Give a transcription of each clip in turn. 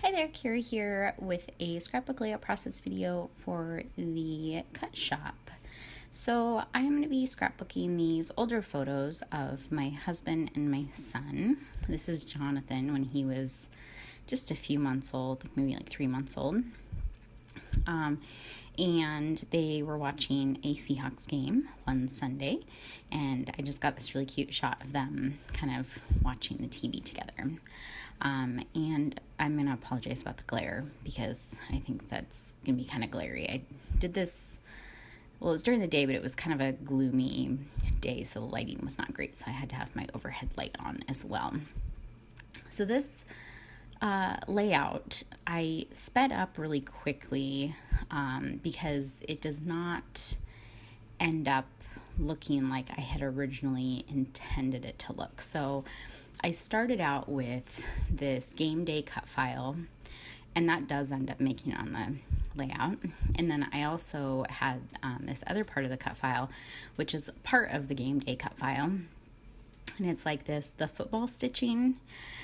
Hi there, Kira here with a scrapbook layout process video for the cut shop. So I'm going to be scrapbooking these older photos of my husband and my son. This is Jonathan when he was just a few months old, maybe like 3 months old. And they were watching a Seahawks game one Sunday, and I just got this really cute shot of them kind of watching the TV together. And I'm going to apologize about the glare because I think that's going to be kind of glary. I did this, well, it was during the day, but it was kind of a gloomy day, so the lighting was not great, so I had to have my overhead light on as well. So this layout, I sped up really quickly because it does not end up looking like I had originally intended it to look. So I started out with this game day cut file, and that does end up making it on the layout. And then I also had this other part of the cut file, which is part of the game day cut file. And it's like this, the football stitching,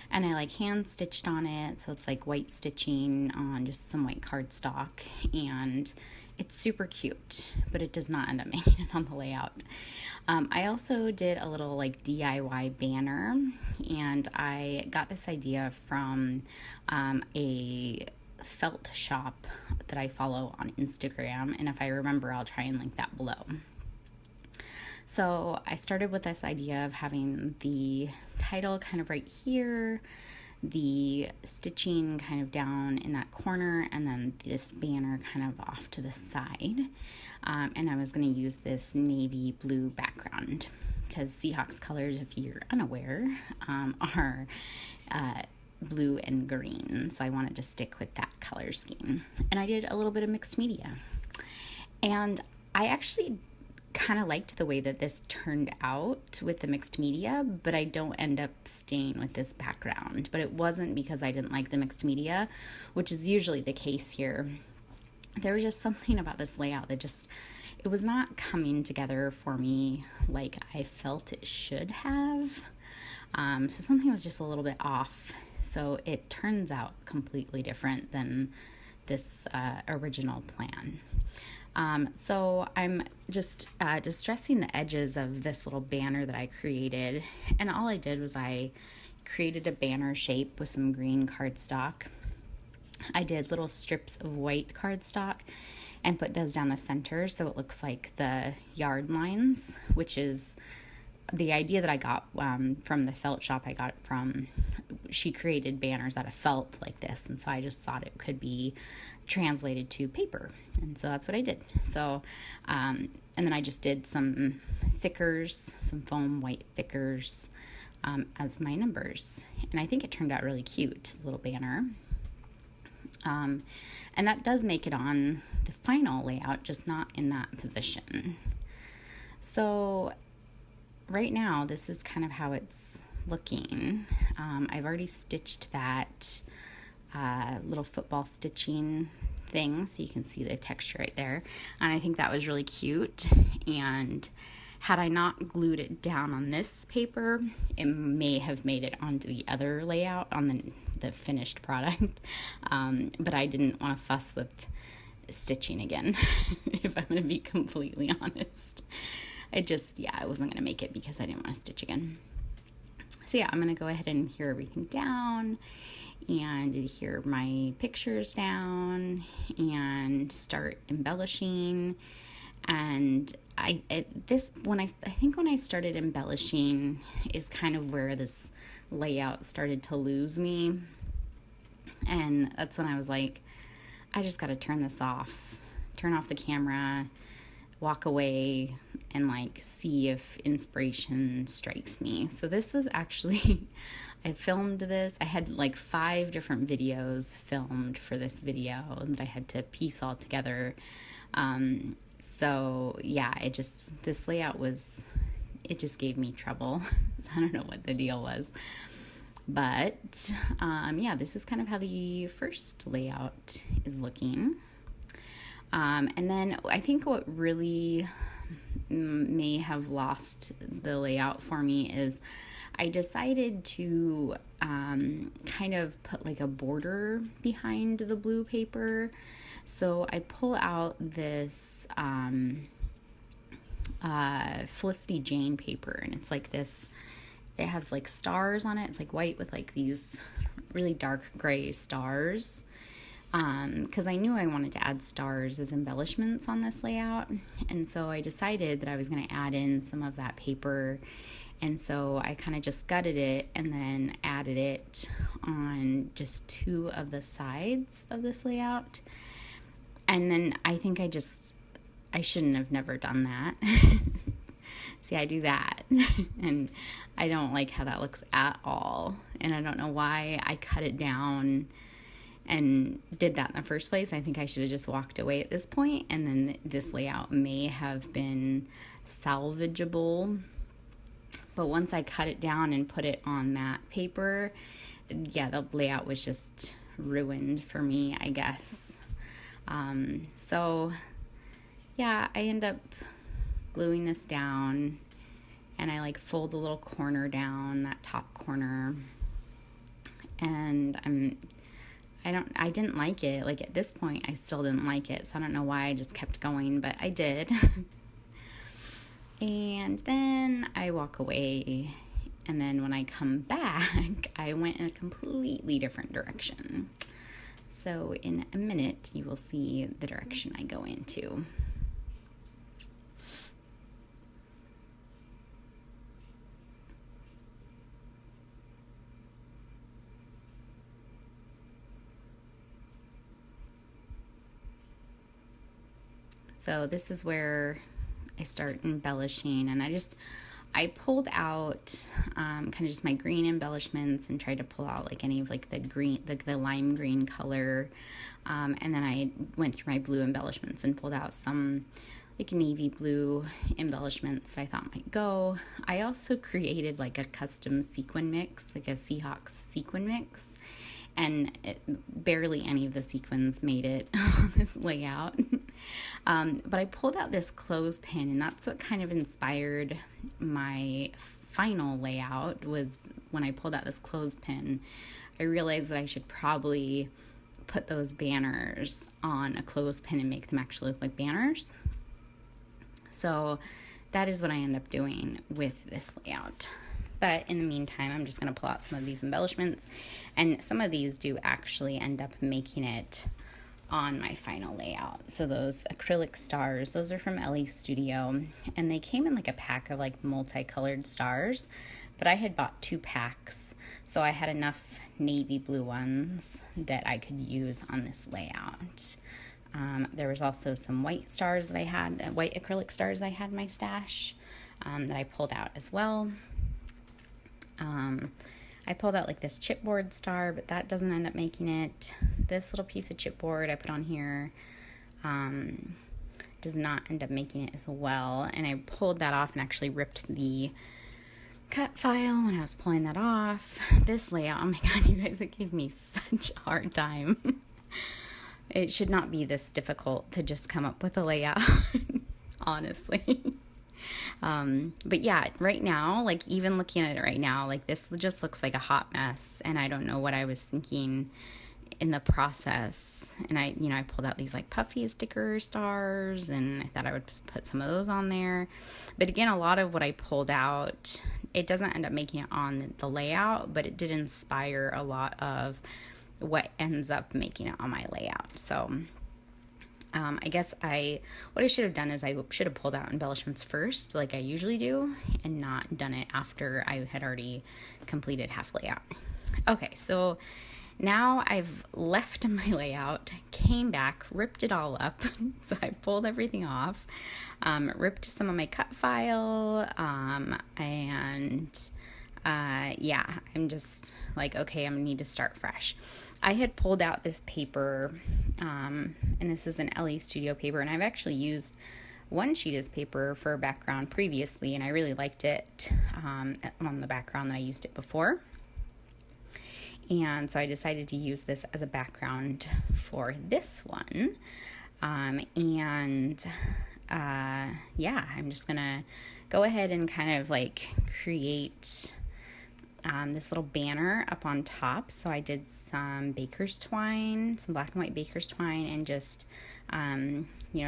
and I like hand stitched on it, so it's like white stitching on just some white cardstock, and it's super cute, but it does not end up making it on the layout. I also did a little like DIY banner, and I got this idea from a felt shop that I follow on Instagram, and if I remember, I'll try and link that below. So I started with this idea of having the title kind of right here, the stitching kind of down in that corner, and then this banner kind of off to the side. And I was going to use this navy blue background because Seahawks colors, if you're unaware, are blue and green. So I wanted to stick with that color scheme. And I did a little bit of mixed media. And I actually kind of liked the way that this turned out with the mixed media, but I don't end up staying with this background. But it wasn't because I didn't like the mixed media, which is usually the case here. There was just something about this layout that it was not coming together for me like I felt it should have. So something was just a little bit off. So it turns out completely different than this original plan. So I'm just distressing the edges of this little banner that I created, and all I did was I created a banner shape with some green cardstock. I did little strips of white cardstock and put those down the center so it looks like the yard lines, which is the idea that I got from the felt shop. I got from, she created banners out of felt like this, and so I just thought it could be translated to paper, and so that's what I did. So and then I just did some thickers, some foam white thickers as my numbers, and I think it turned out really cute, little banner. And that does make it on the final layout, just not in that position. So right now, this is kind of how it's looking. I've already stitched that little football stitching thing, so you can see the texture right there. And I think that was really cute. And had I not glued it down on this paper, it may have made it onto the other layout on the finished product. But I didn't want to fuss with stitching again, if I'm going to be completely honest. I wasn't going to make it because I didn't want to stitch again. So yeah, I'm going to go ahead and adhere everything down and adhere my pictures down and start embellishing. And I think when I started embellishing is kind of where this layout started to lose me. And that's when I was like, I just got to turn off the camera, walk away, and like see if inspiration strikes me. So this was actually, I filmed this. I had like 5 different videos filmed for this video that I had to piece all together. So yeah, this layout it just gave me trouble. I don't know what the deal was. But yeah, this is kind of how the first layout is looking. And then I think what really may have lost the layout for me is I decided to kind of put like a border behind the blue paper. So I pull out this Felicity Jane paper, and it's like this, it has like stars on it. It's like white with like these really dark gray stars. Because I knew I wanted to add stars as embellishments on this layout. And so I decided that I was going to add in some of that paper. And so I kind of just gutted it and then added it on just 2 of the sides of this layout. And then I think I shouldn't have never done that. See, I do that. And I don't like how that looks at all. And I don't know why I cut it down and did that in the first place. I think I should have just walked away at this point, and then this layout may have been salvageable. But once I cut it down and put it on that paper, yeah, the layout was just ruined for me, I guess. So yeah, I end up gluing this down, and I like fold the little corner down, that top corner, and I didn't like it. Like at this point, I still didn't like it. So I don't know why I just kept going, but I did. And then I walk away. And then when I come back, I went in a completely different direction. So in a minute, you will see the direction I go into. So this is where I start embellishing, and I pulled out kind of just my green embellishments and tried to pull out like any of like the green, like the lime green color. And then I went through my blue embellishments and pulled out some like navy blue embellishments I thought might go. I also created like a custom sequin mix, like a Seahawks sequin mix. And barely any of the sequins made it on this layout. But I pulled out this clothespin, and that's what kind of inspired my final layout. Was when I pulled out this clothespin, I realized that I should probably put those banners on a clothespin and make them actually look like banners. So that is what I end up doing with this layout. But in the meantime, I'm just going to pull out some of these embellishments. And some of these do actually end up making it on my final layout. So those acrylic stars, those are from Ellie's Studio. And they came in like a pack of like multicolored stars. But I had bought 2 packs. So I had enough navy blue ones that I could use on this layout. There was also some white stars that I had, white acrylic stars I had in my stash that I pulled out as well. I pulled out like this chipboard star, but that doesn't end up making it. This little piece of chipboard I put on here does not end up making it as well. And I pulled that off and actually ripped the cut file when I was pulling that off. This layout, oh my god, you guys, it gave me such a hard time. It should not be this difficult to just come up with a layout, honestly. But yeah, right now, like even looking at it right now, like this just looks like a hot mess, and I don't know what I was thinking in the process. And I pulled out these like puffy sticker stars, and I thought I would put some of those on there. But again, a lot of what I pulled out, it doesn't end up making it on the layout, but it did inspire a lot of what ends up making it on my layout. So I guess what I should have done is I should have pulled out embellishments first, like I usually do, and not done it after I had already completed half layout. Okay, so now I've left my layout, came back, ripped it all up. So I pulled everything off, ripped some of my cut file, yeah, I'm just like, okay, I'm gonna need to start fresh. I had pulled out this paper, and this is an Ellie Studio paper, and I've actually used one sheet as paper for a background previously, and I really liked it on the background that I used it before. And so I decided to use this as a background for this one. Yeah, I'm just gonna go ahead and kind of like create this little banner up on top. So I did some baker's twine, some black and white baker's twine, and just,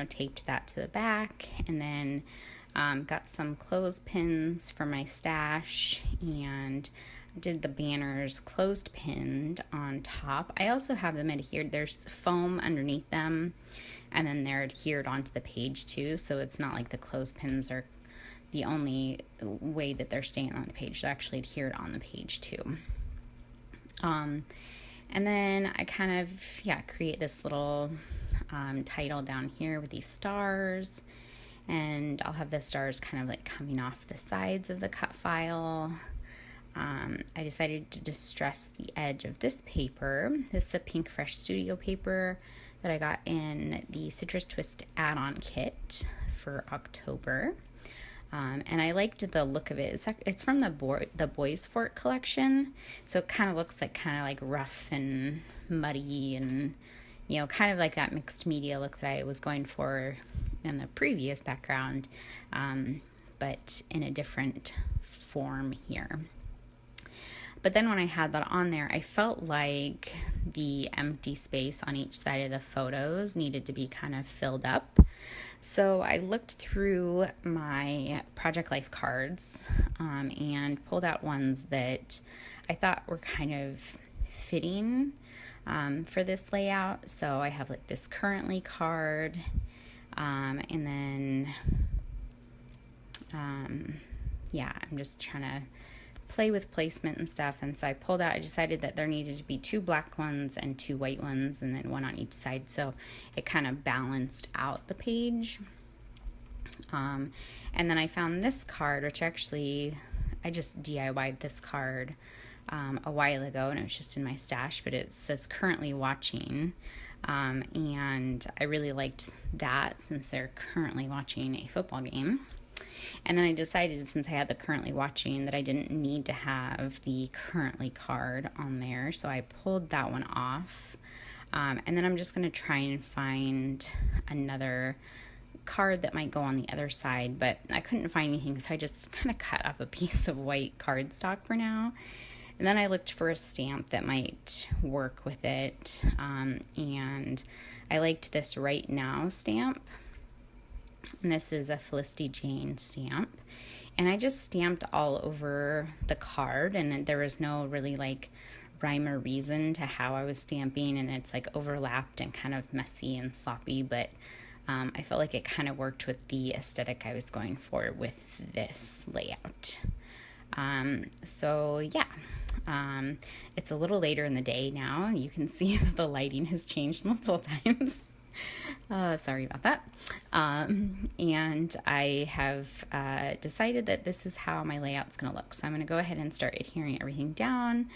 taped that to the back. And then got some clothespins for my stash and did the banners closed pinned on top. I also have them adhered. There's foam underneath them, and then they're adhered onto the page too. So it's not like the clothespins are the only way that they're staying on the page. They're actually adhered on the page too. And then I kind of, create this little title down here with these stars. And I'll have the stars kind of like coming off the sides of the cut file. I decided to distress the edge of this paper. This is a Pink Fresh Studio paper that I got in the Citrus Twist add-on kit for October. And I liked the look of it. It's from the Boys Fort collection. So it kind of looks like rough and muddy and, kind of like that mixed media look that I was going for in the previous background, but in a different form here. But then when I had that on there, I felt like the empty space on each side of the photos needed to be kind of filled up. So I looked through my Project Life cards and pulled out ones that I thought were kind of fitting for this layout. So I have like this currently card, and then, I'm just trying to play with placement and stuff. And so I decided that there needed to be 2 black ones and 2 white ones, and then 1 on each side. So it kind of balanced out the page. And then I found this card, which actually I just DIY'd this card a while ago, and it was just in my stash, but it says currently watching. And I really liked that since they're currently watching a football game. And then I decided, since I had the currently watching, that I didn't need to have the currently card on there. So I pulled that one off. And then I'm just going to try and find another card that might go on the other side. But I couldn't find anything, so I just kind of cut up a piece of white cardstock for now. And then I looked for a stamp that might work with it. And I liked this Right Now stamp. And this is a Felicity Jane stamp. And I just stamped all over the card, and there was no really rhyme or reason to how I was stamping, and it's overlapped and kind of messy and sloppy, but I felt like it kind of worked with the aesthetic I was going for with this layout. It's a little later in the day now. You can see that the lighting has changed multiple times. Sorry about that. And I have decided that this is how my layout's going to look. So I'm going to go ahead and start adhering everything down.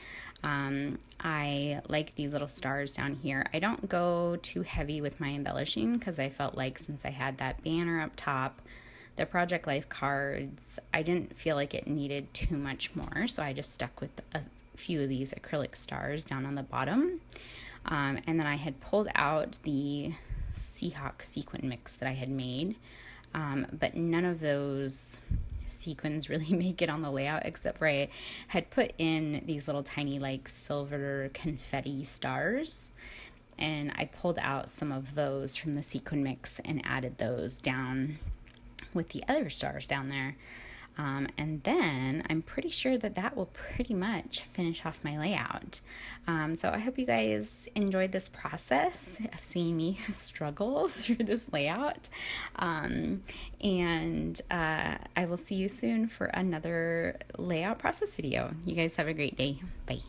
I like these little stars down here. I don't go too heavy with my embellishing because I felt like since I had that banner up top, the Project Life cards, I didn't feel like it needed too much more. So I just stuck with a few of these acrylic stars down on the bottom. And then I had pulled out the Seahawk sequin mix that I had made, but none of those sequins really make it on the layout, except for I had put in these little tiny silver confetti stars, and I pulled out some of those from the sequin mix and added those down with the other stars down there. And then I'm pretty sure that will pretty much finish off my layout. So I hope you guys enjoyed this process of seeing me struggle through this layout. And I will see you soon for another layout process video. You guys have a great day. Bye.